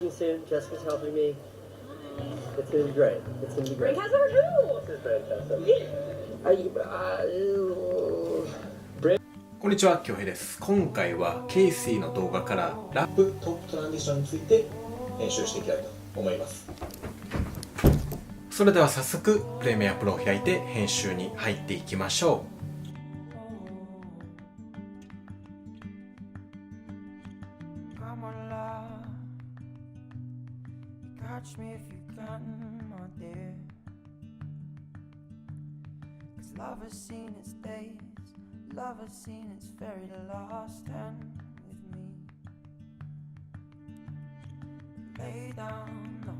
Soon, Jessica's helping me. It's gonna be great. It's gonna be great. How's our new? This is fantastic. Yeah. こんにちは、京平です。今回はケイシーの動画からラップトップトランジションについて編集していきたいと思います。それでは早速プレミアプロを開いて編集に入っていきましょう。Catch me if you can, my dear. 'Cause love has seen its days, love has seen its very last end with me. Lay down low,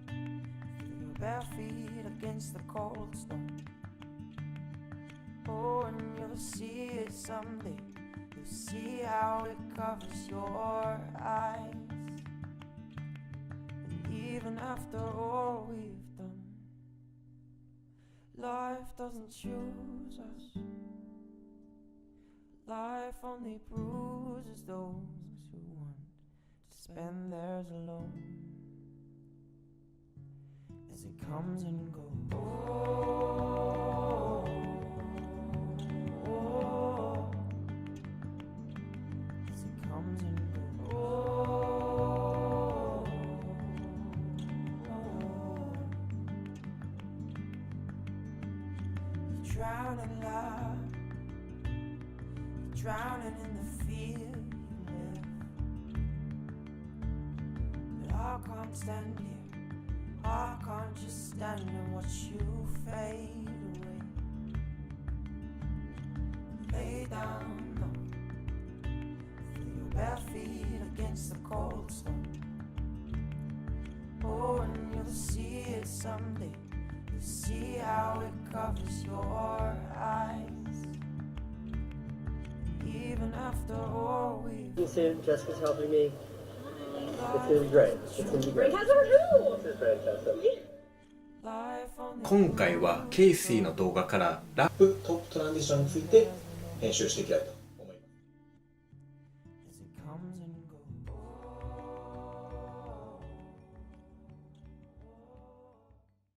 feel your bare feet against the cold stone. Oh, and you'll see it someday, you'll see how it covers your eyes. Even after all we've done, life doesn't choose us. Life only bruises those who want to spend theirs alone. As it comes and goes, oh, oh, as it comes and goes, oh. Drowning love, drowning in the fear you live. But I can't stand here, I can't just stand and watch you fade away. Lay down low, feel your bare feet against the cold stone. Oh, and you'll see it someday, see how it covers your eyes. Even after all we've Soon, Jessica's helping me. It's gonna be great. It's gonna be great. How's our new? This is fantastic. 今回はケイシーの動画からラップトップトランジションについて編集していきたいと